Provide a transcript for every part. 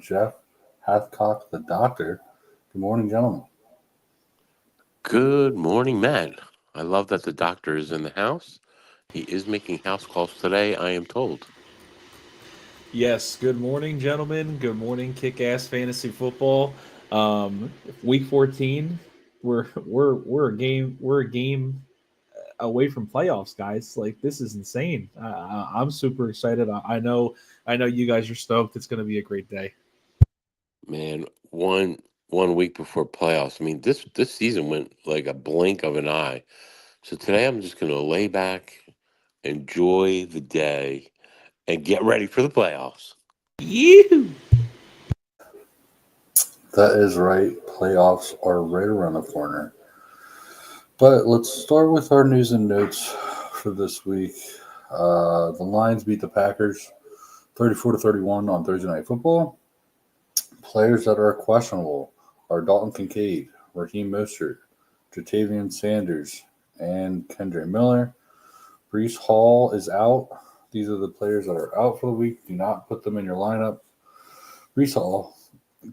Jeff Hathcock, the doctor. Good morning, gentlemen. Good morning, Matt. I love that the doctor is in the house. He is making house calls today, I am told. Yes, good morning, gentlemen. Good morning, kick-ass fantasy football. Week 14, we're a game away from playoffs, guys. Like this is insane. I'm super excited. I know you guys are stoked. It's going to be a great day. Man, one week before playoffs. I mean, this season went like a blink of an eye. So today I'm just gonna lay back, enjoy the day, and get ready for the playoffs. You. That is right. Playoffs are right around the corner. But let's start with our news and notes for this week. The Lions beat the Packers 34 to 31 on Thursday Night Football. Players that are questionable are Dalton Kincaid, Raheem Mostert, Jatavian Sanders, and Kendra Miller. Brees Hall is out. These are the players that are out for the week. Do not put them in your lineup. Brees Hall,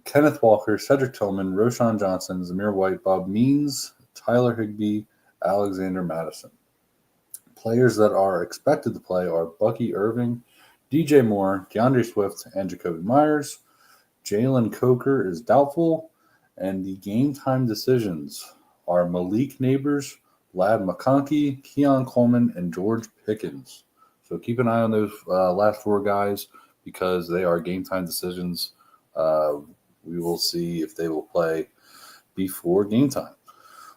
Kenneth Walker, Cedric Tillman, Roshan Johnson, Zamir White, Bob Means, Tyler Higbee, Alexander Madison. Players that are expected to play are Bucky Irving, DJ Moore, DeAndre Swift, and Jacoby Myers. Jalen Coker is doubtful, and the game time decisions are Malik Neighbors, Lad McConkey, Keon Coleman, and George Pickens. So keep an eye on those last four guys because they are game time decisions. Uh, we will see if they will play before game time.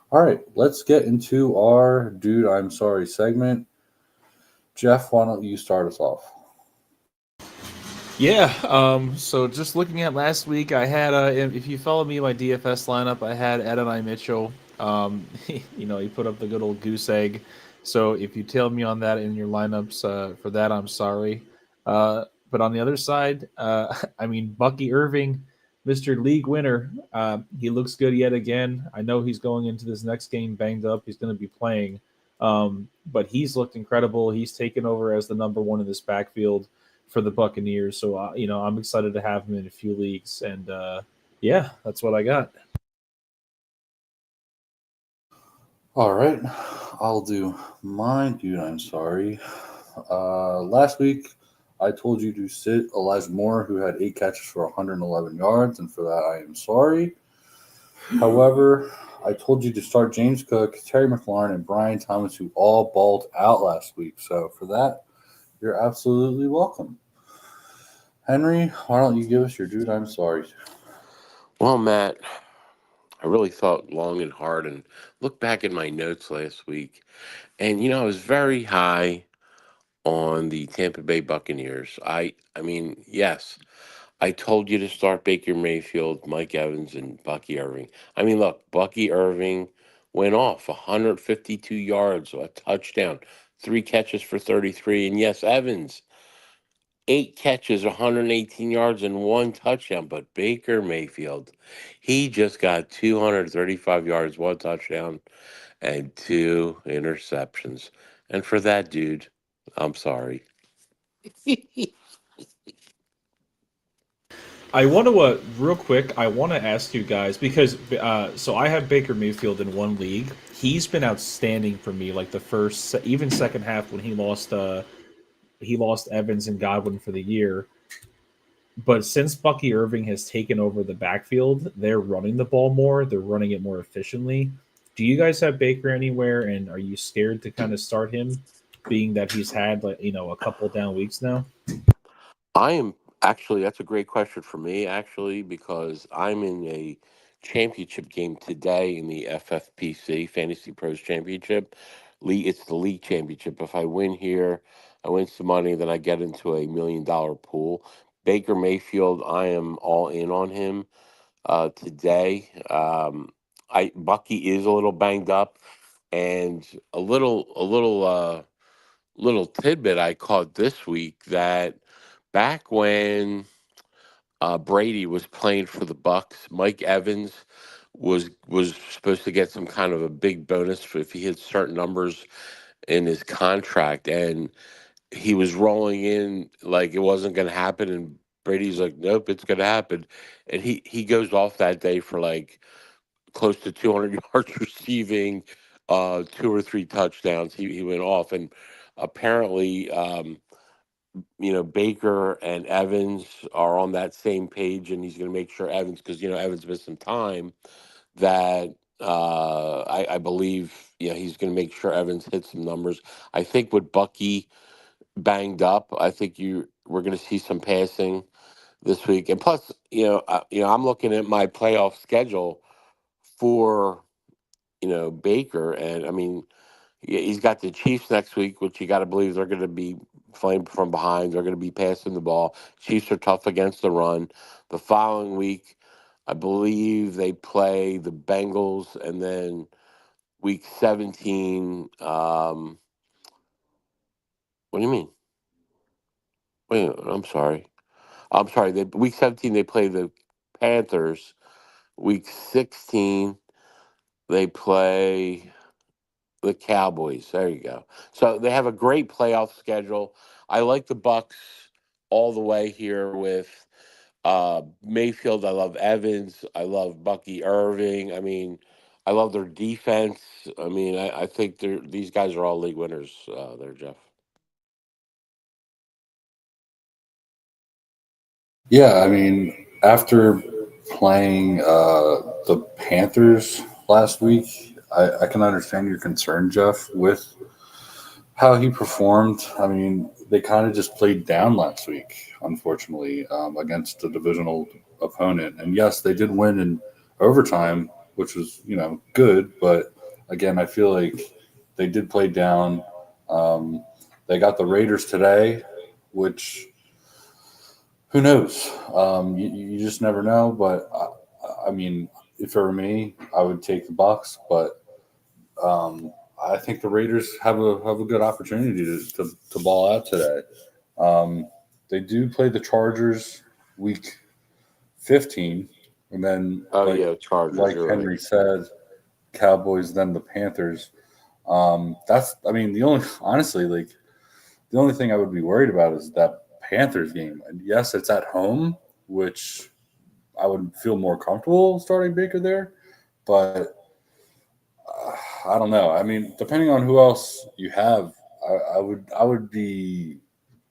All right, let's get into our Dude, I'm Sorry segment. Jeff, why don't you start us off? Yeah. So just looking at last week, I had if you follow me in my DFS lineup, I had Adonai Mitchell. He put up the good old goose egg. So if you tail me on that in your lineups, for that, I'm sorry. But on the other side, I mean Bucky Irving, Mr. League winner. He looks good yet again. I know he's going into this next game banged up. He's going to be playing, but he's looked incredible. He's taken over as the number one in this backfield for the Buccaneers. So I'm excited to have him in a few leagues, and yeah, that's what I got. All right, I'll do mine, dude. I'm sorry. Last week, I told you to sit Elijah Moore, who had 8 catches for 111 yards, and for that, I am sorry. However, I told you to start James Cook, Terry McLaurin, and Brian Thomas, who all balled out last week. So for that, you're absolutely welcome. Henry, why don't you give us your dude? I'm sorry. Well, Matt, I really thought long and hard and looked back at my notes last week. And I was very high on the Tampa Bay Buccaneers. I mean, yes, I told you to start Baker Mayfield, Mike Evans, and Bucky Irving. I mean, look, Bucky Irving went off 152 yards, a touchdown, 3 catches for 33. And yes, Evans, 8 catches, 118 yards, and 1 touchdown. But Baker Mayfield, he just got 235 yards, 1 touchdown, and 2 interceptions. And for that, dude, I'm sorry. I want to real quick. I want to ask you guys because so I have Baker Mayfield in one league. He's been outstanding for me. Like the first, even second half when he lost Evans and Godwin for the year. But since Bucky Irving has taken over the backfield, they're running the ball more. They're running it more efficiently. Do you guys have Baker anywhere, and are you scared to kind of start him, being that he's had like a couple down weeks now? I am actually, that's a great question for me, actually, because I'm in a championship game today in the FFPC, Fantasy Pros Championship. It's the league championship. If I win here, I win some money, then I get into a $1 million pool. Baker Mayfield, I am all in on him today. I Bucky is a little banged up, and a little tidbit I caught this week that back when Brady was playing for the Bucks, Mike Evans was supposed to get some kind of a big bonus for if he hit certain numbers in his contract, and he was rolling in like it wasn't going to happen, and Brady's like, nope, it's going to happen. And he goes off that day for like close to 200 yards receiving, 2 or 3 touchdowns. He went off. And apparently, Baker and Evans are on that same page, and he's going to make sure Evans, because, Evans missed some time, that I believe, he's going to make sure Evans hits some numbers. I think with Bucky banged up, I think we're going to see some passing this week. And plus, I'm looking at my playoff schedule for, Baker, and I mean, he's got the Chiefs next week, which you got to believe they're going to be playing from behind. They're going to be passing the ball. Chiefs are tough against the run. The following week, I believe they play the Bengals, and then week 17. What do you mean? Wait, I'm sorry. Week 17 they play the Panthers. Week 16 they play the Cowboys. There you go. So they have a great playoff schedule. I like the Bucks all the way here with Mayfield. I love Evans. I love Bucky Irving. I mean, I love their defense. I mean, I think these guys are all league winners there, Jeff. Yeah, I mean, after playing the Panthers last week, I can understand your concern, Jeff, with how he performed. I mean, they kind of just played down last week, unfortunately, against a divisional opponent. And yes, they did win in overtime, which was, good. But again, I feel like they did play down. They got the Raiders today, which who knows? You just never know. But I mean, if it were me, I would take the Bucks. But I think the Raiders have a good opportunity to ball out today. They do play the Chargers week 15, and then Oh yeah, Chargers. like You're right. Henry said, Cowboys, then the Panthers. That's I mean the only honestly like the only thing I would be worried about is that Panthers game. And yes, it's at home, which I would feel more comfortable starting Baker there, but I don't know. I mean, depending on who else you have, I would be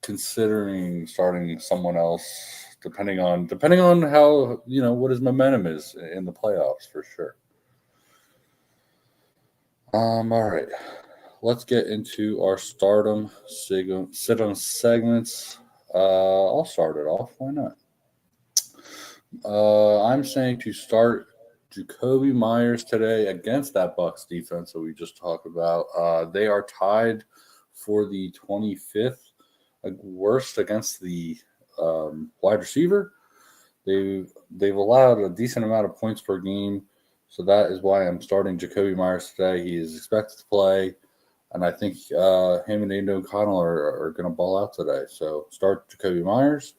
considering starting someone else depending on how what his momentum is in the playoffs for sure. All right, let's get into our stardom sit-on segments. I'll start it off. Why not? I'm saying to start Jacoby Myers today against that Bucks defense that we just talked about. They are tied for the 25th worst against the wide receiver. They've allowed a decent amount of points per game, so that is why I'm starting Jacoby Myers today. He is expected to play, and I think him and Aiden O'Connell are going to ball out today. So start Jacoby Myers.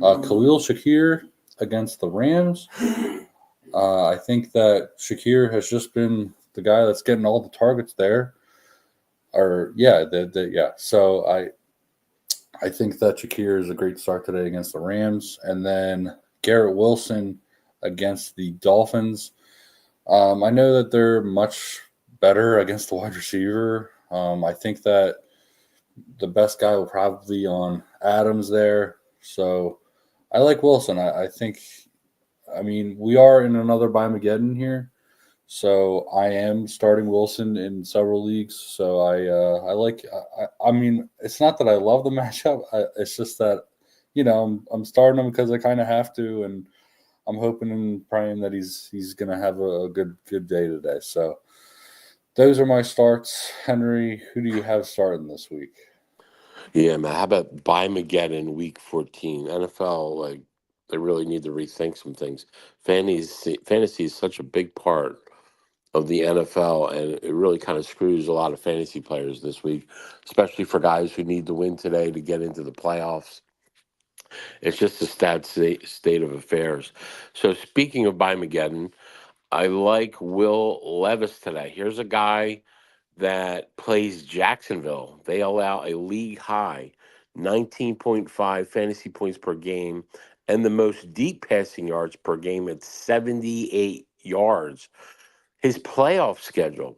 Khalil Shakir against the Rams. I think that Shakir has just been the guy that's getting all the targets there. Or yeah. So I think that Shakir is a great start today against the Rams, and then Garrett Wilson against the Dolphins. I know that they're much better against the wide receiver. I think that the best guy will probably be on Adams there. So I like Wilson. I think, I mean, we are in another Bimageddon here. So I am starting Wilson in several leagues. So I like. I mean, it's not that I love the matchup. It's just that I'm starting him because I kind of have to, and I'm hoping and praying that he's gonna have a good day today. So those are my starts. Henry, who do you have starting this week? Yeah, man. How about Bimageddon week 14? NFL, like, they really need to rethink some things. Fantasy is such a big part of the NFL, and it really kind of screws a lot of fantasy players this week, especially for guys who need to win today to get into the playoffs. It's just a sad state of affairs. So, speaking of Bimageddon, I like Will Levis today. Here's a guy that plays Jacksonville. They allow a league high 19.5 fantasy points per game and the most deep passing yards per game at 78 yards. His playoff schedule: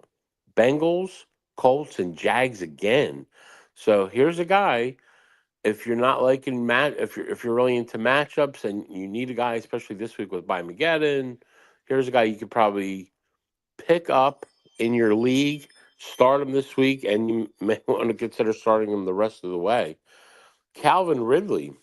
Bengals, Colts, and Jags again. So here's a guy. If you're not liking if you're really into matchups and you need a guy, especially this week with Mageddon, here's a guy you could probably pick up in your league, start him this week, and you may want to consider starting him the rest of the way. Calvin Ridley,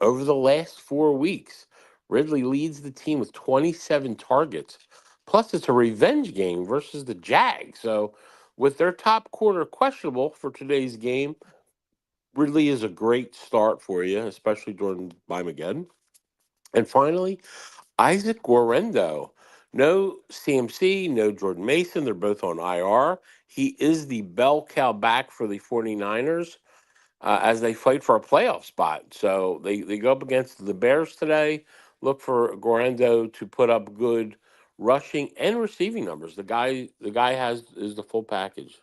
over the last 4 weeks, Ridley leads the team with 27 targets. Plus, it's a revenge game versus the Jags. So, with their top corner questionable for today's game, Ridley is a great start for you, especially during Bimageddon. And finally, Isaac Guerrero. No CMC, no Jordan Mason. They're both on IR. He is the bell cow back for the 49ers as they fight for a playoff spot. So they go up against the Bears today. Look for Guerrero to put up good rushing and receiving numbers. The guy is the full package.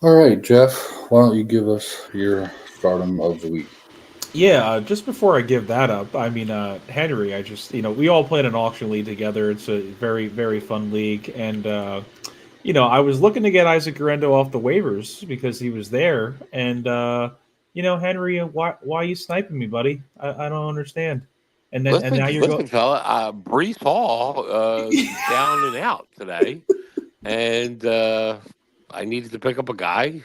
All right, Jeff, why don't you give us your stardom of the week? Yeah, just before I give that up, I mean, Henry, we all played an auction league together. It's a very, very fun league. And, I was looking to get Isaac Guerrero off the waivers because he was there. And, Henry, why are you sniping me, buddy? I don't understand. And then, and Listen, now you're listen, going. fella. Brees Hall down and out today, and I needed to pick up a guy.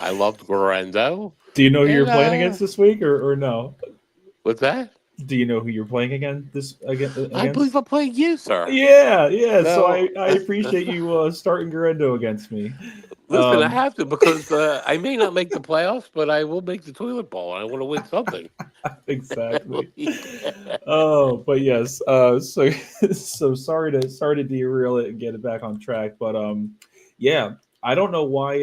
I loved Guerrero. Do you know who you're And playing against this week, or no? what's that? Do you know who you're playing again against? I believe I'm playing you, sir. Yeah. So No. I appreciate you starting Guerrero against me. Listen, I have to because I may not make the playoffs, but I will make the toilet bowl. I want to win something. Exactly. Yeah. Oh, but yes. So sorry to derail it and get it back on track, but yeah, I don't know why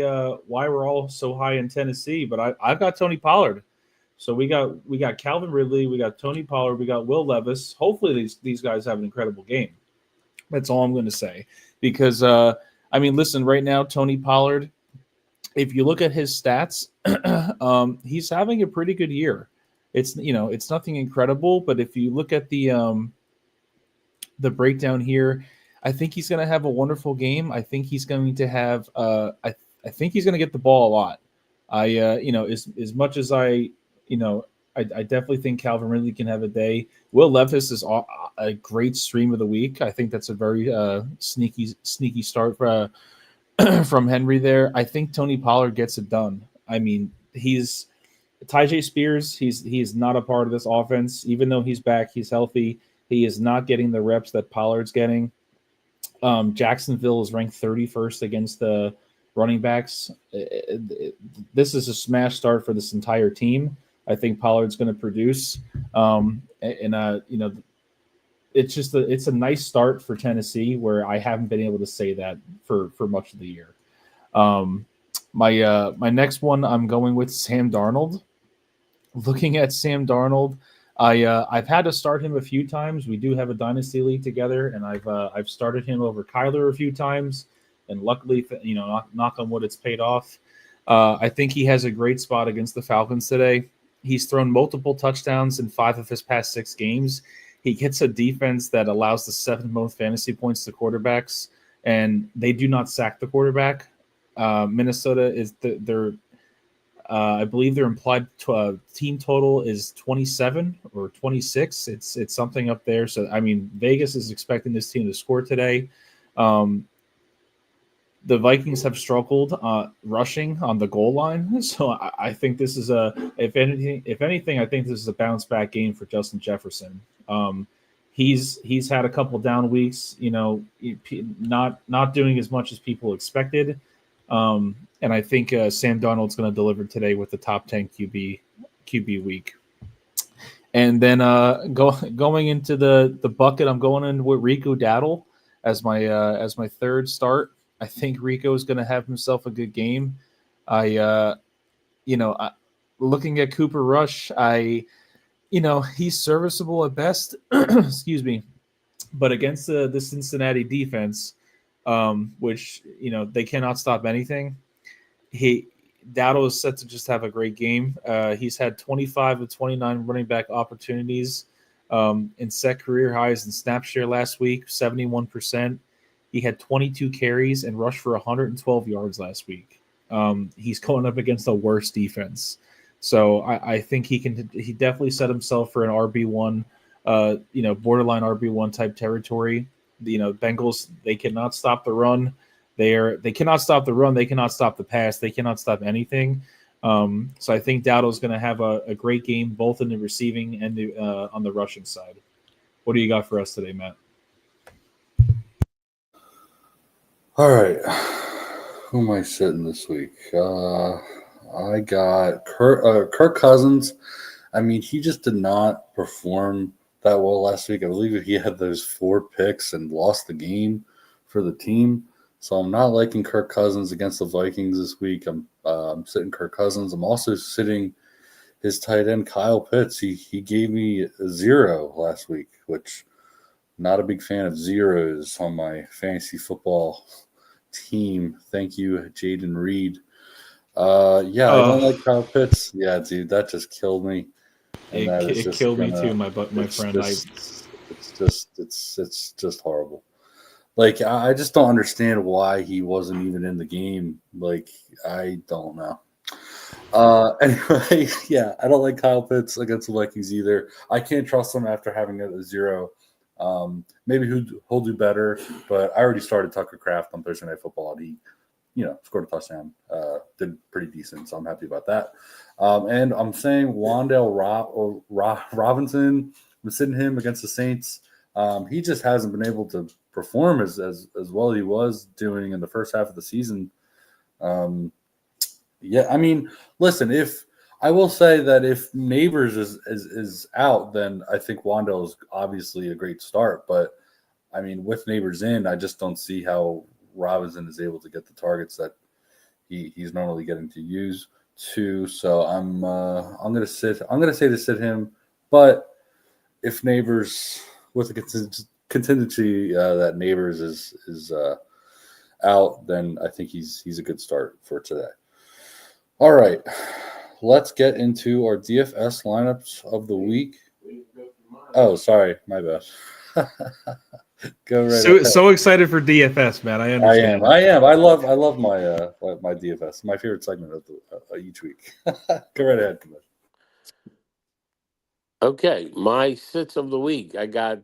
we're all so high in Tennessee, but I've got Tony Pollard. So we got Calvin Ridley, we got Tony Pollard, we got Will Levis. Hopefully these guys have an incredible game. That's all I'm going to say because listen, right now Tony Pollard, if you look at his stats, he's having a pretty good year. It's nothing incredible, but if you look at the breakdown here, I think he's going to have a wonderful game. I think he's going to have I think he's going to get the ball a lot. As much as I definitely think Calvin Ridley can have a day. Will Levis is a great stream of the week. I think that's a very sneaky start from Henry there. I think Tony Pollard gets it done. I mean, he's Tyjae Spears. He's not a part of this offense. Even though he's back, he's healthy. He is not getting the reps that Pollard's getting. Jacksonville is ranked 31st against the running backs. This is a smash start for this entire team. I think Pollard's going to produce. It's a nice start for Tennessee where I haven't been able to say that for much of the year. My next one, I'm going with Sam Darnold. Looking at Sam Darnold, I've had to start him a few times. We do have a dynasty league together, and I've started him over Kyler a few times, and luckily, knock on wood, it's paid off. I think he has a great spot against the Falcons today. He's thrown multiple touchdowns in 5 of his past 6 games. He gets a defense that allows the 7th most fantasy points to quarterbacks, and they do not sack the quarterback. Minnesota is I believe their implied team total is 27 or 26. It's something up there. So Vegas is expecting this team to score today. The Vikings have struggled rushing on the goal line, so I think this is if anything, I think this is a bounce back game for Justin Jefferson. He's had a couple down weeks, not doing as much as people expected, and I think Sam Darnold's going to deliver today with the top 10 QB week. And then going into the bucket, I'm going in with Rico Dowdle as my third start. I think Rico is going to have himself a good game. Looking at Cooper Rush, he's serviceable at best. Excuse me, but against the Cincinnati defense, which they cannot stop anything, Dowdle is set to just have a great game. He's had 25 of 29 running back opportunities and set career highs in snap share last week, 71%. He had 22 carries and rushed for 112 yards last week. He's going up against the worst defense. So I think he definitely set himself for an RB1, borderline RB1 type territory. Bengals, they cannot stop the run. They cannot stop the run. They cannot stop the pass. They cannot stop anything. So I think Dowdle's going to have a great game, both in the receiving and on the rushing side. What do you got for us today, Matt? All right. Who am I sitting this week? I got Kirk Cousins. I mean, he just did not perform that well last week. I believe he had those 4 picks and lost the game for the team. So I'm not liking Kirk Cousins against the Vikings this week. I'm sitting Kirk Cousins. I'm also sitting his tight end, Kyle Pitts. He gave me a 0 last week, which not a big fan of zeros on my fantasy football team. Thank you, Jaden Reed. I don't like Kyle Pitts. Yeah, dude, that just killed me. It killed me too, my friend. It's just horrible. Like, I just don't understand why he wasn't even in the game. Like, I don't know. Anyway, yeah, I don't like Kyle Pitts against the Vikings either. I can't trust him after having a 0. Maybe he'll do better, but I already started Tucker Kraft on Thursday Night Football, and he, scored a touchdown. Did pretty decent, so I'm happy about that. And I'm saying Wan'Dale Robinson. I'm sitting him against the Saints. He just hasn't been able to perform as well as he was doing in the first half of the season. I mean, listen, I will say that if Neighbors is out, then I think Wan'Dale is obviously a great start. But I mean, with Neighbors in, I just don't see how Robinson is able to get the targets that he's normally getting to use too. So I'm gonna say to sit him. But if Neighbors with the contingency that Neighbors is out, then I think he's a good start for today. All right, let's get into our DFS lineups of the week. Oh, sorry, my bad. Go right. So excited for DFS, man. I understand. I am. I love my my DFS. My favorite segment of each week. Go right ahead, Commish. Okay, my sits of the week. I got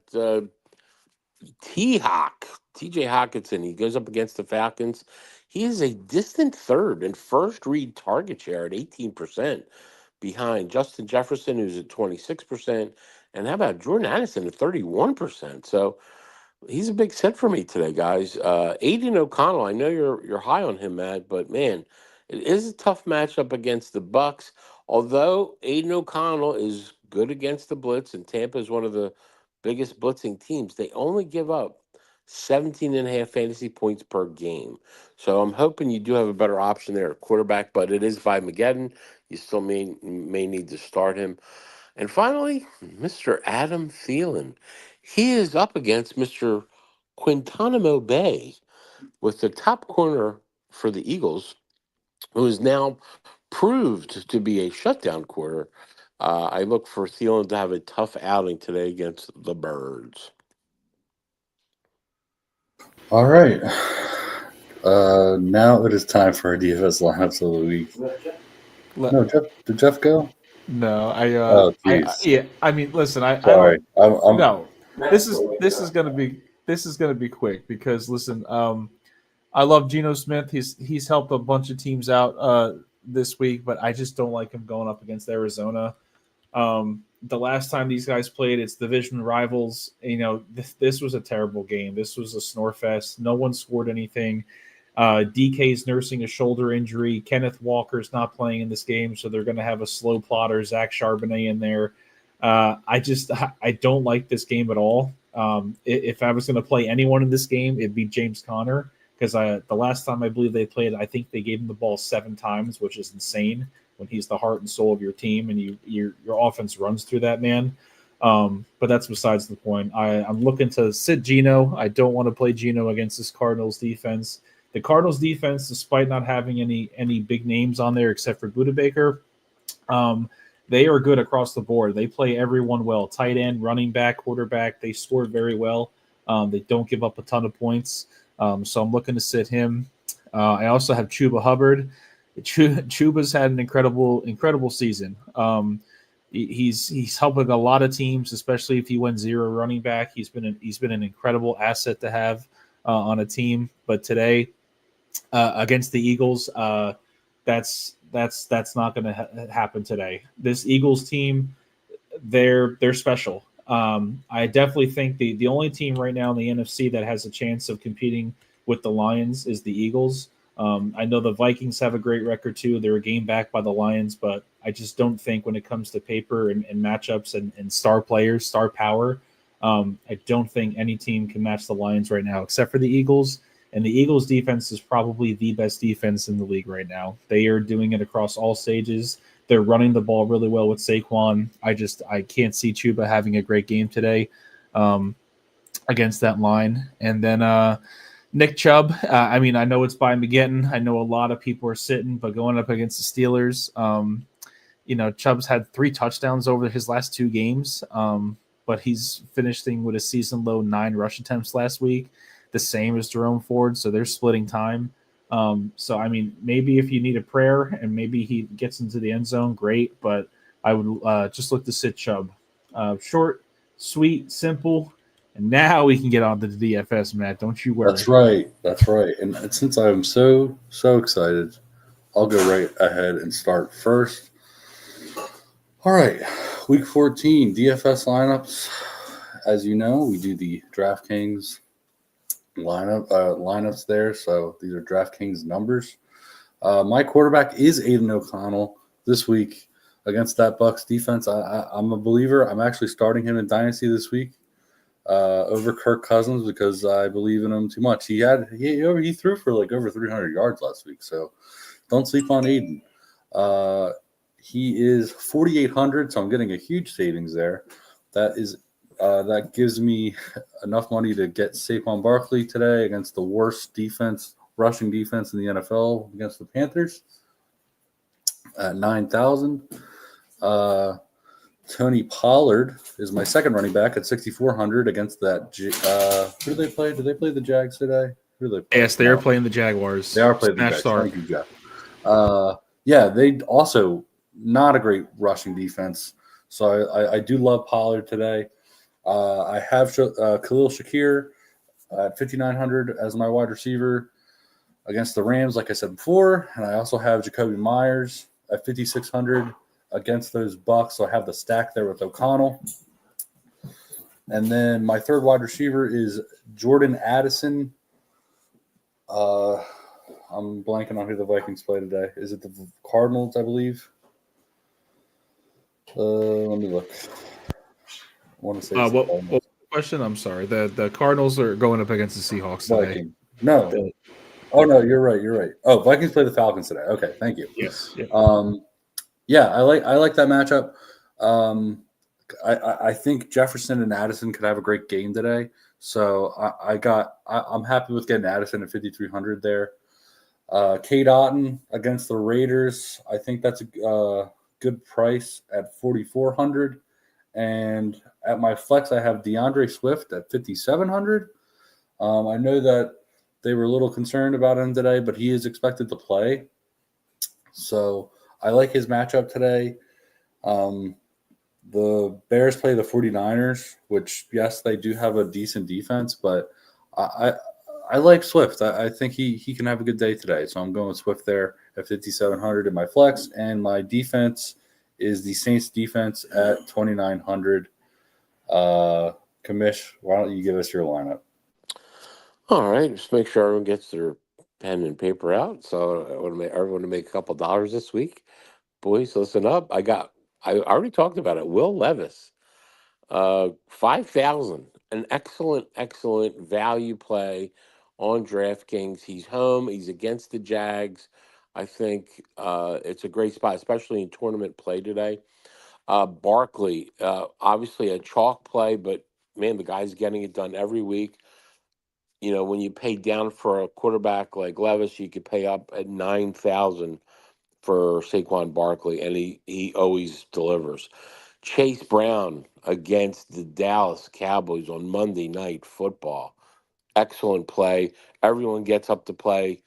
T-Hawk, TJ Hawkinson. He goes up against the Falcons. He is a distant third and first read target share at 18% behind Justin Jefferson, who's at 26%. And how about Jordan Addison at 31%? So he's a big set for me today, guys. Aiden O'Connell, I know you're high on him, Matt, but man, it is a tough matchup against the Bucs. Although Aiden O'Connell is good against the blitz, and Tampa is one of the biggest blitzing teams, they only give up 17.5 fantasy points per game. So I'm hoping you do have a better option there at quarterback, but it is Vi Mageddon. You still may need to start him. And finally, Mr. Adam Thielen. He is up against Mr. Quintanamo Bay with the top corner for the Eagles, who is now proved to be a shutdown corner. I look for Thielen to have a tough outing today against the Birds. All right. Now it is time for our DFS lineups of the week. No, did Jeff go? No, I mean, listen, sorry. No, this is gonna be quick because listen, I love Geno Smith. He's helped a bunch of teams out this week, but I just don't like him going up against Arizona. The last time these guys played, it's division rivals. This was a terrible game. This was a snore fest. No one scored anything. DK's nursing a shoulder injury. Kenneth Walker's not playing in this game, so they're going to have a slow plotter, Zach Charbonnet, in there. I don't like this game at all. If I was going to play anyone in this game, it'd be James Conner, because the last time I believe they played, I think they gave him the ball 7 times, which is insane when he's the heart and soul of your team and your offense runs through that man. But that's besides the point. I'm looking to sit Geno. I don't want to play Geno against this Cardinals defense. the Cardinals defense, despite not having any big names on there except for Buda Baker, they are good across the board. They play everyone well. Tight end, running back, quarterback, they score very well. They don't give up a ton of points. So I'm looking to sit him. I also have Chuba Hubbard. Chuba's had an incredible season. He's helping a lot of teams, especially if he went zero running back. He's been an incredible asset to have on a team. But today, against the Eagles, that's not going to happen today. This Eagles team, they're special. I definitely think the only team right now in the NFC that has a chance of competing with the Lions is the Eagles. I know the Vikings have a great record too. They're a game back by the Lions, but I just don't think when it comes to paper and matchups and star players, star power, I don't think any team can match the Lions right now, except for the Eagles. And the Eagles defense is probably the best defense in the league right now. They are doing it across all stages. They're running the ball really well with Saquon. I can't see Chuba having a great game today against that line. And then Nick Chubb. I mean, I know it's by Mageddon. I know a lot of people are sitting, but going up against the Steelers, Chubb's had 3 touchdowns over his last 2 games, but he's finishing with a season low 9 rush attempts last week, the same as Jerome Ford. So they're splitting time. So, I mean, maybe if you need a prayer and maybe he gets into the end zone, great. But I would just look to sit Chubb. Short, sweet, simple. And now we can get on to the DFS, Matt. Don't you worry. That's right. And since I'm so excited, I'll go right ahead and start first. All right, Week 14 DFS lineups. As you know, we do the DraftKings lineups there. So these are DraftKings numbers. My quarterback is Aiden O'Connell this week against that Bucs defense. I'm a believer. I'm actually starting him in Dynasty this week. Over Kirk Cousins because I believe in him too much. He threw for like over 300 yards last week, so don't sleep on Aiden. He is 4,800, so I'm getting a huge savings there. That gives me enough money to get Saquon Barkley today against the worst rushing defense in the NFL against the Panthers at 9,000. Tony Pollard is my second running back at 6,400 against that. Who do they play? Do they play the Jags today? Who do they play? Yes, they are playing the Jaguars. They are playing the Jags. Thank you, Jeff. They also not a great rushing defense. So I do love Pollard today. I have Khalil Shakir at 5,900 as my wide receiver against the Rams, like I said before. And I also have Jacoby Myers at 5,600 against those Bucs. So I have the stack there with O'Connell. And then my third wide receiver is Jordan Addison. I'm blanking on who the Vikings play today. Is it the Cardinals, I believe? Let me look. I want to say what was the question? I'm sorry. The Cardinals are going up against the Seahawks today. Viking. No. Oh, no, you're right. Oh, Vikings play the Falcons today. Okay, thank you. Yes. Yeah. I like that matchup. I think Jefferson and Addison could have a great game today. So I'm happy with getting Addison at 5,300 there. Cade Otton against the Raiders. I think that's a good price at 4,400. And at my flex, I have DeAndre Swift at 5,700. I know that they were a little concerned about him today, but he is expected to play. So I like his matchup today. The Bears play the 49ers, which, yes, they do have a decent defense, but I like Swift. I think he can have a good day today. So I'm going with Swift there at 5,700 in my flex. And my defense is the Saints defense at 2,900. Kamish, why don't you give us your lineup? All right, just make sure everyone gets their pen and paper out. So I want everyone to make a couple dollars this week. Boys, listen up. I already talked about it. Will Levis, 5,000, an excellent value play on DraftKings. He's home. He's against the Jags. I think it's a great spot, especially in tournament play today. Barkley, obviously a chalk play, but man, the guy's getting it done every week. when you pay down for a quarterback like Levis, you could pay up at 9,000 for Saquon Barkley, and he always delivers. Chase Brown against the Dallas Cowboys on Monday Night Football. Excellent play. Everyone gets up to play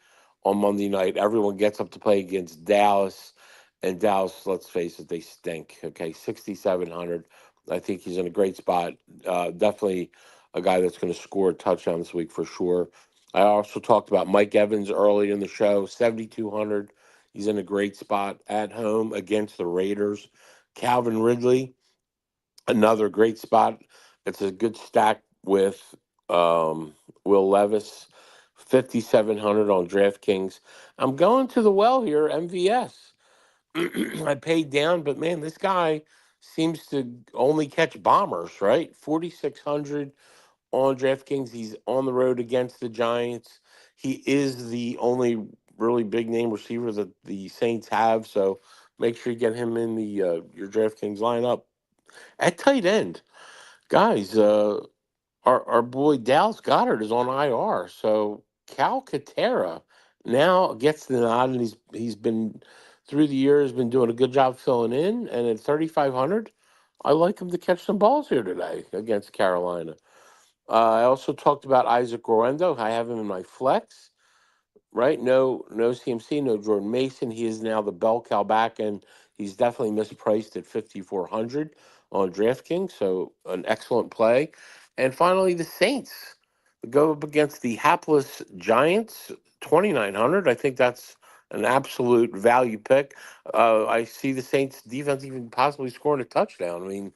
on Monday night. Everyone gets up to play against Dallas. And Dallas, let's face it, they stink. Okay, 6,700. I think he's in a great spot. Definitely a guy that's going to score a touchdown this week for sure. I also talked about Mike Evans early in the show, 7,200. He's in a great spot at home against the Raiders. Calvin Ridley, another great spot. It's a good stack with Will Levis, 5,700 on DraftKings. I'm going to the well here, MVS. I paid down, but man, this guy seems to only catch bombers, right? 4,600 on DraftKings. He's on the road against the Giants. He is the only really big name receiver that the Saints have, so make sure you get him in the your DraftKings lineup. At tight end, guys, our boy Dallas Goddard is on IR, so Cal Katera now gets the nod, and he's been through the years been doing a good job filling in. And at 3,500, I like him to catch some balls here today against Carolina. I also talked about Isaac Orlando. I have him in my flex. Right? No CMC, no Jordan Mason. He is now the bell cow back, and he's definitely mispriced at 5,400 on DraftKings. So an excellent play. And finally, the Saints go up against the hapless Giants, 2,900. I think that's an absolute value pick. I see the Saints defense even possibly scoring a touchdown. I mean,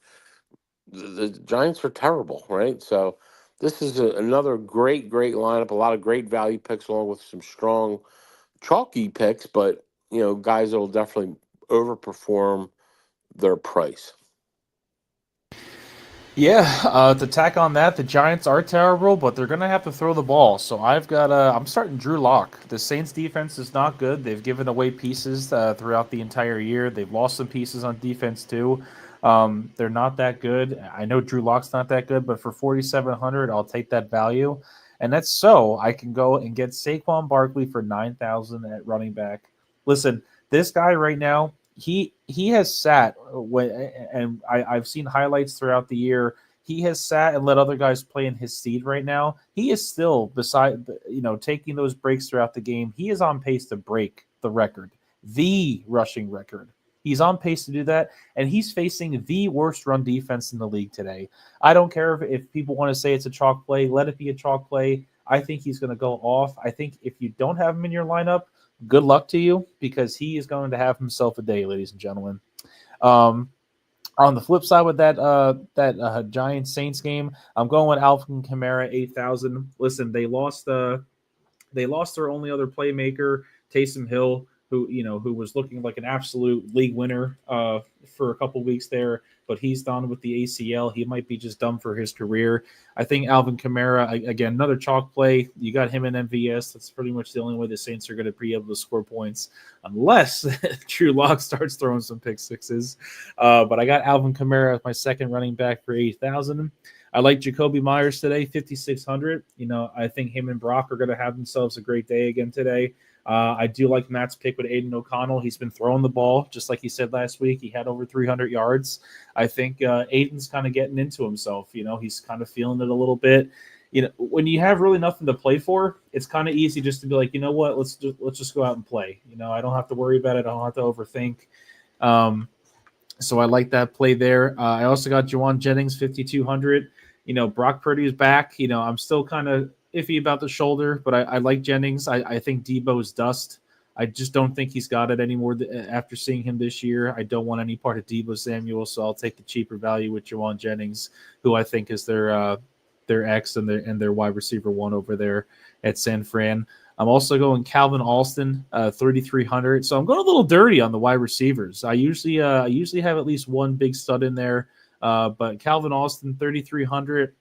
the Giants are terrible, right? So this is another great lineup. A lot of great value picks, along with some strong chalky picks, but guys that will definitely overperform their price. Yeah, to tack on that, the Giants are terrible, but they're gonna have to throw the ball. So I'm starting Drew Lock. The Saints defense is not good. They've given away pieces throughout the entire year. They've lost some pieces on defense too. They're not that good. I know Drew Lock's not that good, but for 4,700, I'll take that value. And that's so I can go and get Saquon Barkley for 9,000 at running back. Listen, this guy right now, he has sat when, and I've seen highlights throughout the year. He has sat and let other guys play in his seat right now. He is still taking those breaks throughout the game. He is on pace to break the record, the rushing record. He's on pace to do that, and he's facing the worst run defense in the league today. I don't care if people want to say it's a chalk play. Let it be a chalk play. I think he's going to go off. I think if you don't have him in your lineup, good luck to you, because he is going to have himself a day, ladies and gentlemen. On the flip side with that Giants Saints game, I'm going with Alvin Kamara 8,000. Listen, they lost their only other playmaker, Taysom Hill, who was looking like an absolute league winner for a couple weeks there, but he's done with the ACL. He might be just done for his career. I think Alvin Kamara, again, another chalk play. You got him in MVS. That's pretty much the only way the Saints are going to be able to score points, unless Drew Lock starts throwing some pick sixes. But I got Alvin Kamara as my second running back for 8,000. I like Jacoby Myers today, 5,600. I think him and Brock are going to have themselves a great day again today. I do like Matt's pick with Aiden O'Connell. He's been throwing the ball, just like he said last week. He had over 300 yards. I think Aiden's kind of getting into himself. He's kind of feeling it a little bit. When you have really nothing to play for, it's kind of easy just to be like, you know what, let's just go out and play. I don't have to worry about it. I don't have to overthink. So I like that play there. I also got Juwan Jennings, 5,200. Brock Purdy is back. I'm still kind of iffy about the shoulder, but I like Jennings. I think Debo's dust. I just don't think he's got it anymore after seeing him this year. I don't want any part of Debo Samuel, so I'll take the cheaper value with Juwan Jennings, who I think is their X and their wide receiver one over there at San Fran. I'm also going Calvin Alston, 3,300. So I'm going a little dirty on the wide receivers. I usually have at least one big stud in there, but Calvin Alston, 3,300.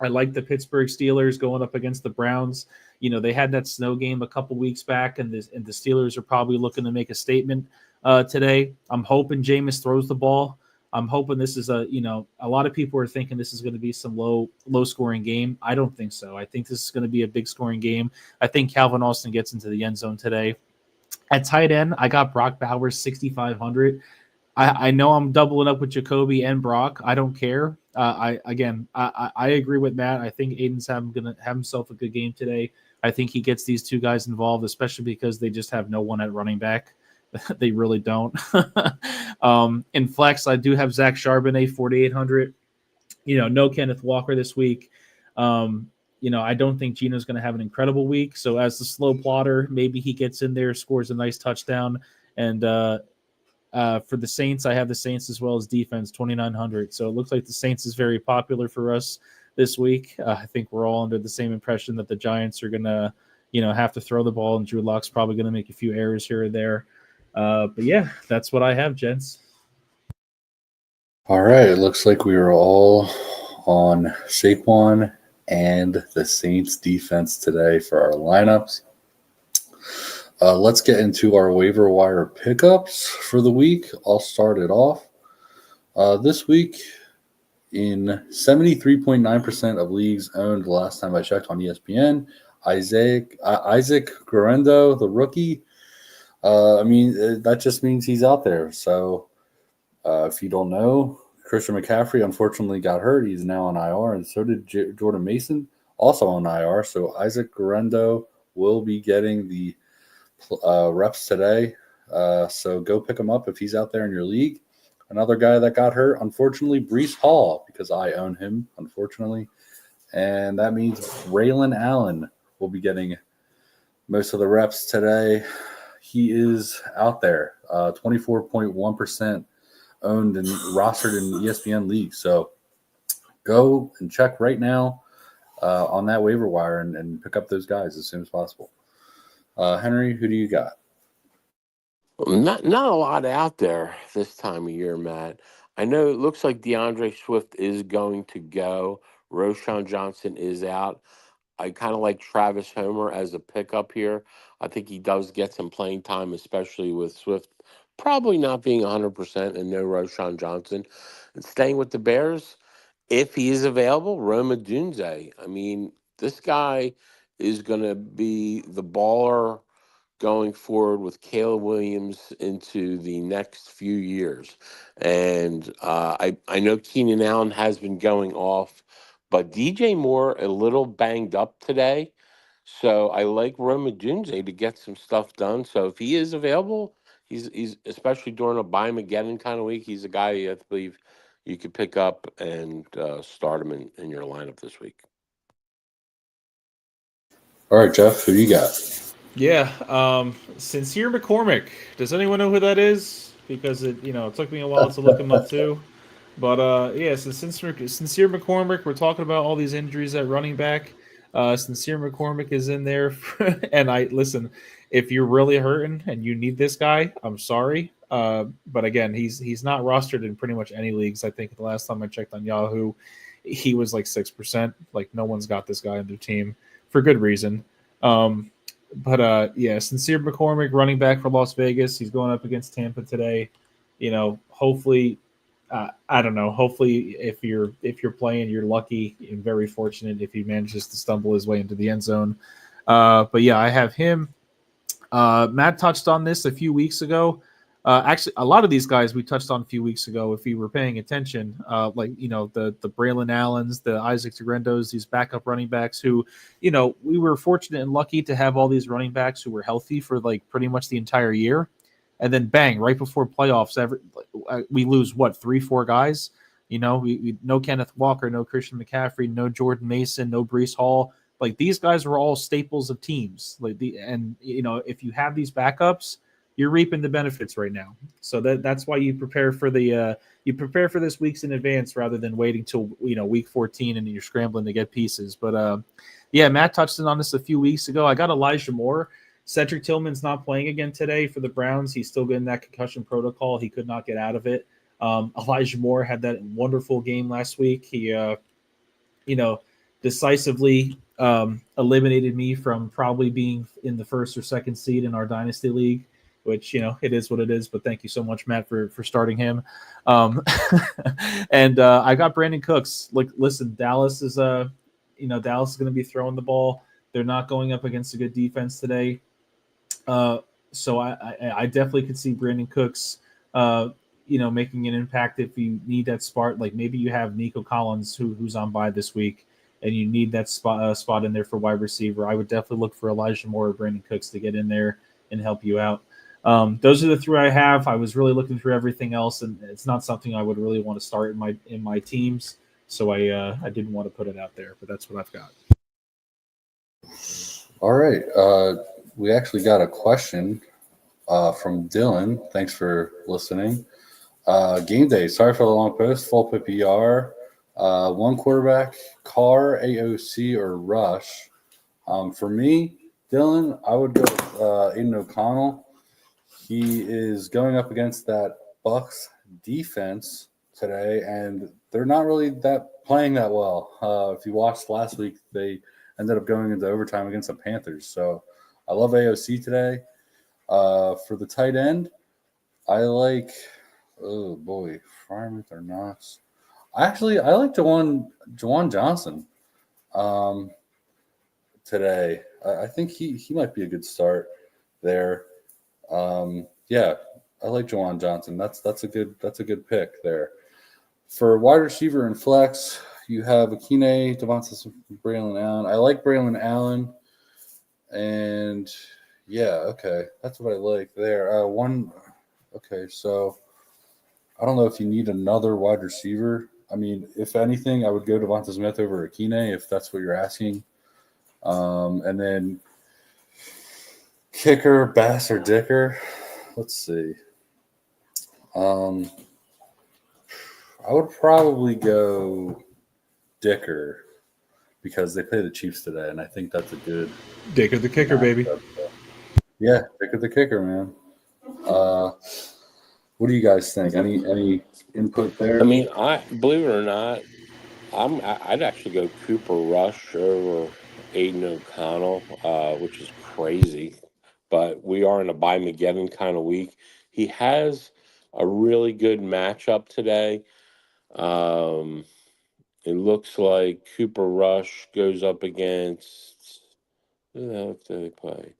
I like the Pittsburgh Steelers going up against the Browns. They had that snow game a couple weeks back, and the Steelers are probably looking to make a statement today. I'm hoping Jameis throws the ball. I'm hoping this is a lot of people are thinking this is going to be some low scoring game. I don't think so. I think this is going to be a big scoring game. I think Calvin Austin gets into the end zone today. At tight end, I got Brock Bowers 6,500. I know I'm doubling up with Jacoby and Brock. I don't care. I agree with Matt. I think Aiden's gonna have himself a good game today. I think he gets these two guys involved, especially because they just have no one at running back. They really don't. In flex, I do have Zach Charbonnet 4,800. No Kenneth Walker this week. I don't think Gino's going to have an incredible week. So as the slow plotter, maybe he gets in there, scores a nice touchdown. And for the Saints, I have the Saints as well as defense, 2,900. So it looks like the Saints is very popular for us this week. I think we're all under the same impression that the Giants are going to, have to throw the ball, and Drew Lock's probably going to make a few errors here or there. But yeah, that's what I have, gents. All right. It looks like we are all on Saquon and the Saints defense today for our lineups. Let's get into our waiver wire pickups for the week. I'll start it off. This week, in 73.9% of leagues owned the last time I checked on ESPN, Isaac Guerendo, the rookie, that just means he's out there. So if you don't know, Christian McCaffrey unfortunately got hurt. He's now on IR, and so did Jordan Mason, also on IR. So Isaac Guerendo will be getting the reps today. So go pick him up if he's out there in your league. Another guy that got hurt, unfortunately, Breece Hall, because I own him, unfortunately. And that means Braylon Allen will be getting most of the reps today. He is out there, 24.1% owned and rostered in ESPN leagues. So go and check right now on that waiver wire and pick up those guys as soon as possible. Henry, who do you got? Not a lot out there this time of year, Matt. I know it looks like DeAndre Swift is going to go. Roschon Johnson is out. I kind of like Travis Homer as a pickup here. I think he does get some playing time, especially with Swift probably not being 100% and no Roschon Johnson. And staying with the Bears, if he is available, Roma Dunze. I mean, this guy is going to be the baller going forward with Caleb Williams into the next few years. And I know Keenan Allen has been going off, but DJ Moore a little banged up today. So I like Roma Dunze to get some stuff done. So if he is available, he's especially during a buy him again kind of week, he's a guy I believe you could pick up and start him in your lineup this week. All right, Jeff, who do you got? Yeah, Sincere McCormick. Does anyone know who that is? Because it took me a while to look him up too. But so Sincere McCormick. We're talking about all these injuries at running back. Sincere McCormick is in there, and I listen. If you're really hurting and you need this guy, I'm sorry. But again, he's not rostered in pretty much any leagues. I think the last time I checked on Yahoo, he was like 6%. Like no one's got this guy on their team for good reason. Sincere McCormick, running back for Las Vegas. He's going up against Tampa today. Hopefully, I don't know. Hopefully, if you're playing, you're lucky and very fortunate if he manages to stumble his way into the end zone. I have him. Matt touched on this a few weeks ago. Actually, a lot of these guys we touched on a few weeks ago, if you were paying attention, the Braylon Allens, the Isaac Guerendos, these backup running backs who, we were fortunate and lucky to have all these running backs who were healthy for like pretty much the entire year. And then bang, right before playoffs, we lose 3-4 guys. We no Kenneth Walker, no Christian McCaffrey, no Jordan Mason, no Breece Hall. Like these guys were all staples of teams. If you have these backups, you're reaping the benefits right now. So that's why you prepare for this weeks in advance rather than waiting till week 14 and you're scrambling to get pieces. But Matt touched on this a few weeks ago. I got Elijah Moore. Cedric Tillman's not playing again today for the Browns. He's still getting that concussion protocol. He could not get out of it. Elijah Moore had that wonderful game last week. He decisively eliminated me from probably being in the first or second seed in our dynasty league. which, it is what it is. But thank you so much, Matt, for starting him. And I got Brandon Cooks. Like, listen, Dallas is Dallas is going to be throwing the ball. They're not going up against a good defense today. So I definitely could see Brandon Cooks, making an impact if you need that spot. Like maybe you have Nico Collins who's on bye this week, and you need that spot in there for wide receiver. I would definitely look for Elijah Moore or Brandon Cooks to get in there and help you out. Those are the three I have. I was really looking through everything else, and it's not something I would really want to start in my teams. So I didn't want to put it out there, but that's what I've got. All right. We actually got a question from Dylan. Thanks for listening. Game day. Sorry for the long post. Full PPR. One quarterback, Carr, AOC, or Rush. For me, Dylan, I would go with Aiden O'Connell. He is going up against that Bucks defense today, and they're not really playing that well. If you watched last week, they ended up going into overtime against the Panthers. So I love AOC today. For the tight end, I like, Freiermuth or Knox. I like Jawan Johnson today. I think he might be a good start there. I like Jawan Johnson. That's a good pick there. For wide receiver and flex, you have Akine, Devonta Smith, Braylon Allen. I like Braylon Allen, and that's what I like there. So I don't know if you need another wide receiver. I mean, if anything, I would go Devonta Smith over Akine if that's what you're asking. And then kicker, Bass or Dicker. Let's see. I would probably go Dicker because they play the Chiefs today, and I think that's a good Dicker the kicker, baby. Yeah, Dicker the kicker, man. What do you guys think? Any input there? I mean, I believe it or not, I'd actually go Cooper Rush over Aiden O'Connell, which is crazy. But we are in a Mageddon kind of week. He has a really good matchup today. It looks like Cooper Rush goes up against who the hell do they play?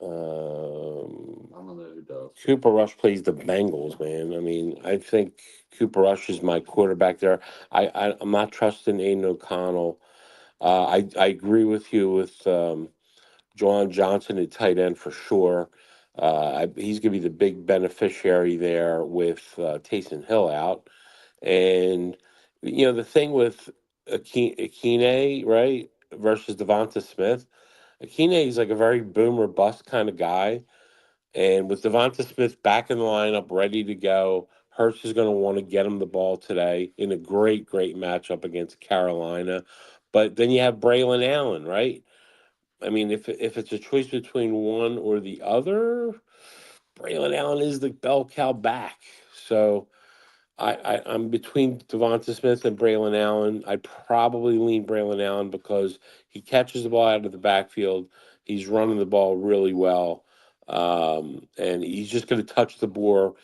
I don't know who does. Cooper Rush plays the Bengals, man. I mean, I think Cooper Rush is my quarterback there. I'm not trusting Aiden O'Connell. I agree with you with Jawan Johnson at tight end for sure. He's going to be the big beneficiary there with Taysom Hill out. And, the thing with Akine, right, versus Devonta Smith, Akine is like a very boom or bust kind of guy. And with Devonta Smith back in the lineup, ready to go, Hurts is going to want to get him the ball today in a great, great matchup against Carolina. But then you have Braylon Allen, right? I mean, if it's a choice between one or the other, Braylon Allen is the bell cow back. So I'm between Devonta Smith and Braylon Allen. I'd probably lean Braylon Allen because he catches the ball out of the backfield. He's running the ball really well. And he's just going to touch the ball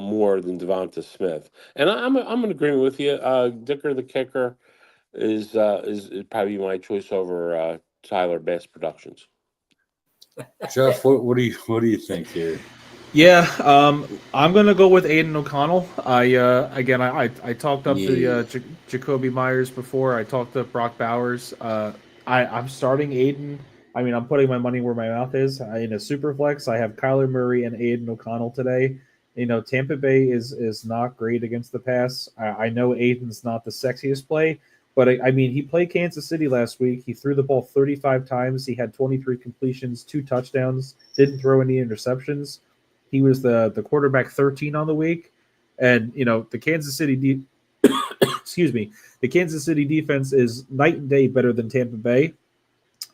more than Devonta Smith. And I'm in agreement with you. Dicker the kicker is probably my choice over Tyler Bass Productions. Jeff, what do you think here? Yeah, I'm gonna go with Aiden O'Connell. I talked up to Jacoby Myers before. I talked up Brock Bowers. I'm starting Aiden. I mean, I'm putting my money where my mouth is. In a super flex, I have Kyler Murray and Aiden O'Connell today. Tampa Bay is not great against the pass. I know Aiden's not the sexiest play, but I mean, he played Kansas City last week. He threw the ball 35 times. He had 23 completions, 2 touchdowns, didn't throw any interceptions. He was the quarterback 13 on the week, and the Kansas City excuse me, the Kansas City defense is night and day better than Tampa Bay.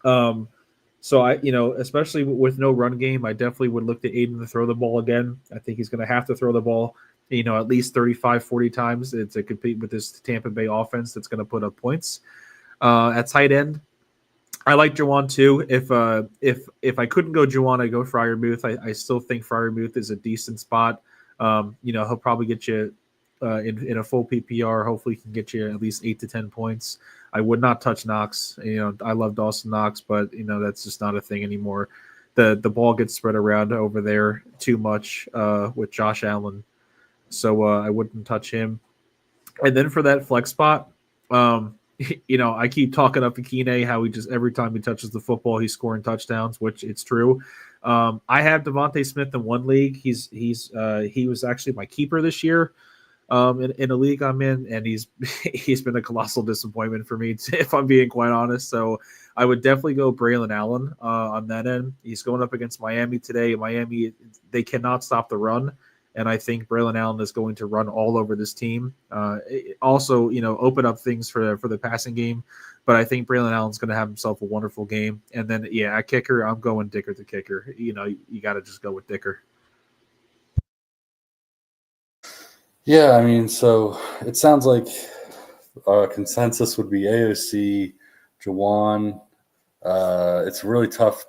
So I especially with no run game, I definitely would look to Aiden to throw the ball again. I think he's going to have to throw the ball, at least 35, 40 times to compete with this Tampa Bay offense that's going to put up points. At tight end, I like Jawan too. If I couldn't go Jawan, I go Fryermuth. I still think Fryermuth is a decent spot. He'll probably get you in a full PPR. Hopefully, he can get you at least 8 to 10 points. I would not touch Knox. I love Dawson Knox, but that's just not a thing anymore. The ball gets spread around over there too much with Josh Allen, so I wouldn't touch him. And then for that flex spot, I keep talking up Akine, how he just every time he touches the football, he's scoring touchdowns, which it's true. I have Devontae Smith in one league. He was actually my keeper this year in a league I'm in, and he's been a colossal disappointment for me, if I'm being quite honest. So I would definitely go Braylon Allen on that end. He's going up against Miami today. Miami, they cannot stop the run. And I think Braylon Allen is going to run all over this team. Also, open up things for the passing game. But I think Braylon Allen's going to have himself a wonderful game. And then, at kicker, I'm going Dicker the kicker. You got to just go with Dicker. Yeah, I mean, so it sounds like consensus would be AOC, Jawan. It's really tough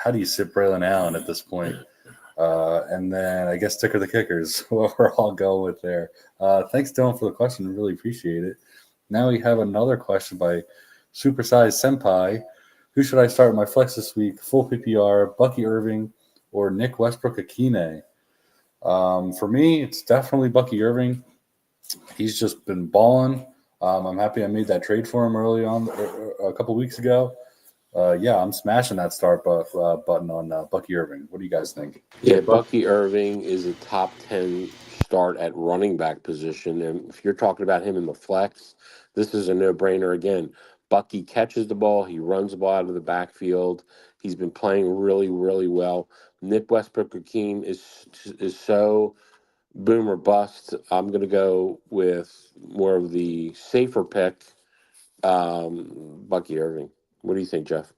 how do you sit Braylon Allen at this point? And then I guess Dicker the kicker is what we're all going with there. Thanks, Dylan, for the question. Really appreciate it. Now we have another question by Supersized Senpai. Who should I start with my flex this week? Full PPR, Bucky Irving, or Nick Westbrook Akine? For me, it's definitely Bucky Irving. He's just been balling. I'm happy I made that trade for him early on a couple weeks ago. I'm smashing that start button on Bucky Irving. What do you guys think? Yeah, Bucky Irving is a top 10 start at running back position. And if you're talking about him in the flex, this is a no-brainer again. Bucky catches the ball. He runs the ball out of the backfield. He's been playing really, really well. Nick Westbrook-Akine is so boom or bust. I'm going to go with more of the safer pick, Bucky Irving. What do you think, Jeff?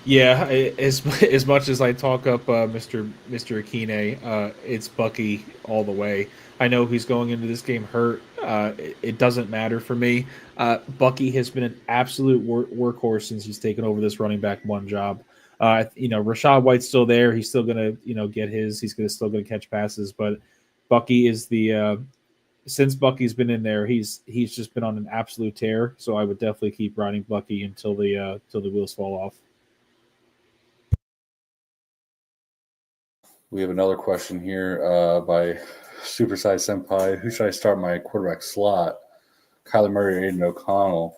Yeah, as much as I talk up Mr. Akine, it's Bucky all the way. I know he's going into this game hurt. It doesn't matter for me. Bucky has been an absolute workhorse since he's taken over this running back one job. Rashad White's still there. He's still gonna get his. He's still gonna catch passes, but Bucky is the since Bucky's been in there, he's just been on an absolute tear. So I would definitely keep riding Bucky until the wheels fall off. We have another question here by Supersized Senpai. Who should I start my quarterback slot? Kyler Murray or Aiden O'Connell?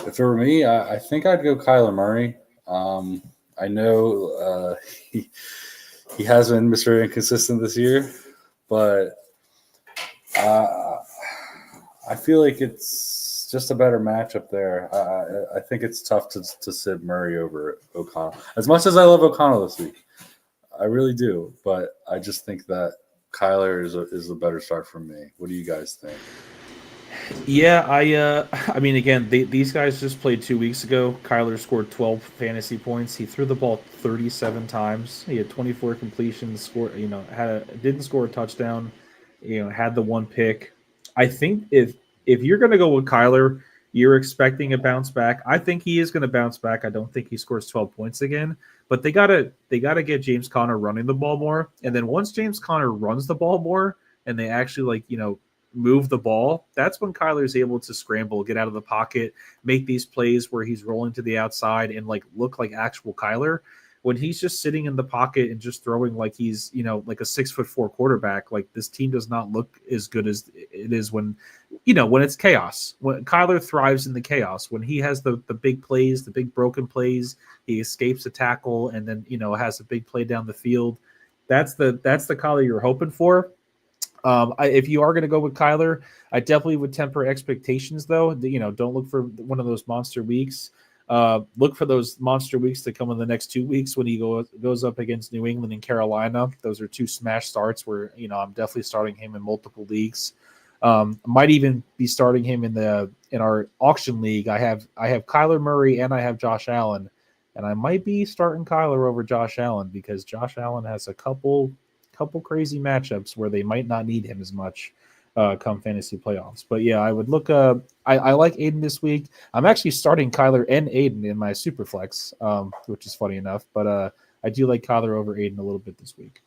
If it were me, I think I'd go Kyler Murray. I know he has been Mr. Inconsistent this year, but I feel like it's just a better matchup there. I think it's tough to sit Murray over O'Connell. As much as I love O'Connell this week, I really do, but I just think that Kyler is a better start for me. What do you guys think? Yeah, I mean, again, these guys just played 2 weeks ago. Kyler scored 12 fantasy points. He threw the ball 37 times. He had 24 completions. Didn't score a touchdown. Had the one pick. I think if you're going to go with Kyler, you're expecting a bounce back. I think he is going to bounce back. I don't think he scores 12 points again. But they gotta get James Conner running the ball more. And then once James Conner runs the ball more, and they actually move the ball, that's when Kyler is able to scramble, get out of the pocket, make these plays where he's rolling to the outside and look like actual Kyler. When he's just sitting in the pocket and just throwing like he's like a 6'4" quarterback, like this team does not look as good as it is when it's chaos. When Kyler thrives in the chaos, when he has the big plays, the big broken plays, he escapes a tackle and then has a big play down the field. That's the Kyler you're hoping for. If you are going to go with Kyler, I definitely would temper expectations, though. Don't look for one of those monster weeks. Look for those monster weeks to come in the next 2 weeks when he goes up against New England and Carolina. Those are two smash starts where I'm definitely starting him in multiple leagues. Might even be starting him in our auction league. I have Kyler Murray and I have Josh Allen, and I might be starting Kyler over Josh Allen because Josh Allen has a couple crazy matchups where they might not need him as much. come fantasy playoffs. But yeah, I would look. I like Aiden this week. I'm actually starting Kyler and Aiden in my super flex, which is funny enough. But I do like Kyler over Aiden a little bit this week.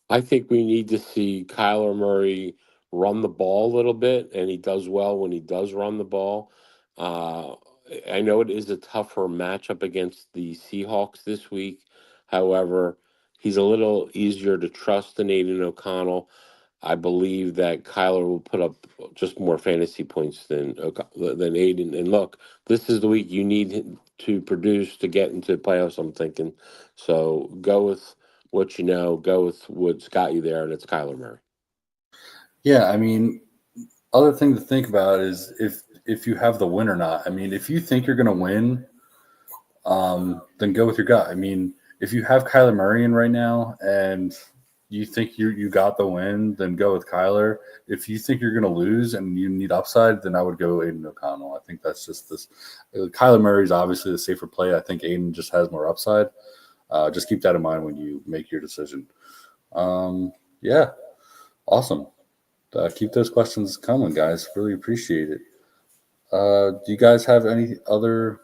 I think we need to see Kyler Murray run the ball a little bit, and he does well when he does run the ball. Uh, I know it is a tougher matchup against the Seahawks this week. However, he's a little easier to trust than Aiden O'Connell. I believe that Kyler will put up just more fantasy points than Aiden. And look, this is the week you need him to produce to get into the playoffs, I'm thinking. So go with what you know, go with what's got you there, and it's Kyler Murray. Yeah, I mean, other thing to think about is if you have the win or not. I mean, if you think you're going to win, then go with your gut. I mean, if you have Kyler Murray in right now and you think you got the win, then go with Kyler. If you think you're going to lose and you need upside, then I would go Aiden O'Connell. I think that's just this. Kyler Murray is obviously the safer play. I think Aiden just has more upside. Just keep that in mind when you make your decision. Yeah, awesome. Keep those questions coming, guys. Really appreciate it. Do you guys have any other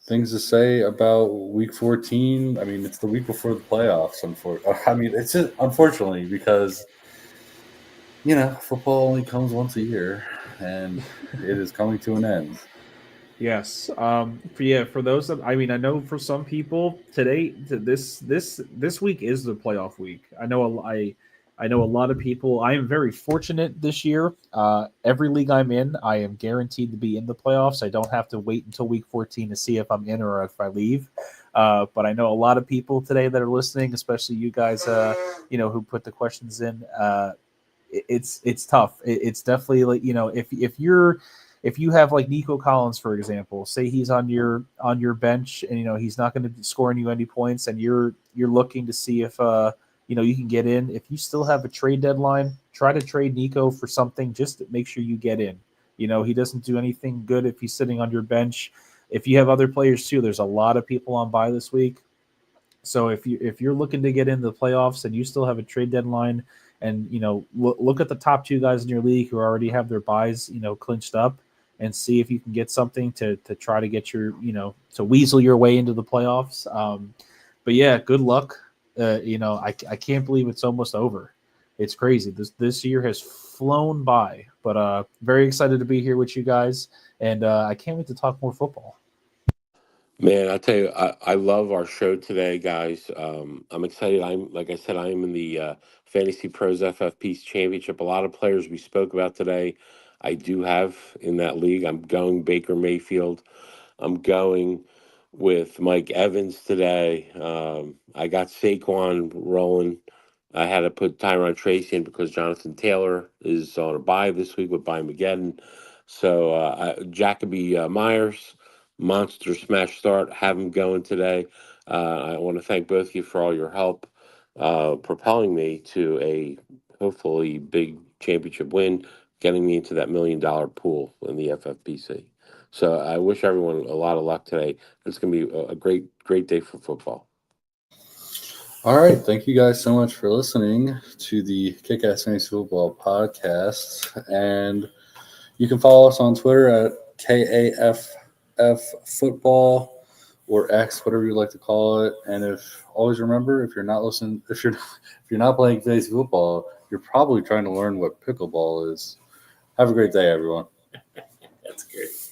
things to say about Week 14? I mean, it's the week before the playoffs. I mean, it's just, unfortunately because football only comes once a year, and it is coming to an end. Yes. For those that I mean, I know for some people this week is the playoff week. I know a lot of people. I am very fortunate this year. Every league I'm in, I am guaranteed to be in the playoffs. I don't have to wait until week 14 to see if I'm in or if I leave. But I know a lot of people today that are listening, especially you guys, who put the questions in. It's tough. It's definitely like if you have like Nico Collins, for example, say he's on your bench and he's not going to score you any points, and you're looking to see if you can get in. If you still have a trade deadline, try to trade Nico for something just to make sure you get in. He doesn't do anything good if he's sitting on your bench. If you have other players too, there's a lot of people on bye this week. So if you're looking to get into the playoffs and you still have a trade deadline, and look at the top two guys in your league who already have their buys clinched up, and see if you can get something to try to get your to weasel your way into the playoffs. But yeah, good luck. I can't believe it's almost over. It's crazy. This year has flown by, but very excited to be here with you guys, and I can't wait to talk more football. Man, I tell you, I love our show today, guys. I'm excited. Like I said, I'm in the Fantasy Pros FFP's Championship. A lot of players we spoke about today, I do have in that league. I'm going Baker Mayfield. I'm going with Mike Evans today. I got Saquon rolling. I had to put Tyron Tracy in because Jonathan Taylor is on a bye this week with Mageddon. So Jacoby Myers, monster smash start, have him going today. I want to thank both of you for all your help propelling me to a hopefully big championship win, getting me into that $1 million pool in the FFPC. So I wish everyone a lot of luck today. It's going to be a great day for football. All right. Thank you guys so much for listening to the Kick-Ass Fantasy Football podcast. And you can follow us on Twitter at KAFF Football or X, whatever you like to call it. And always remember, if you're not playing fantasy football, you're probably trying to learn what pickleball is. Have a great day, everyone. That's great.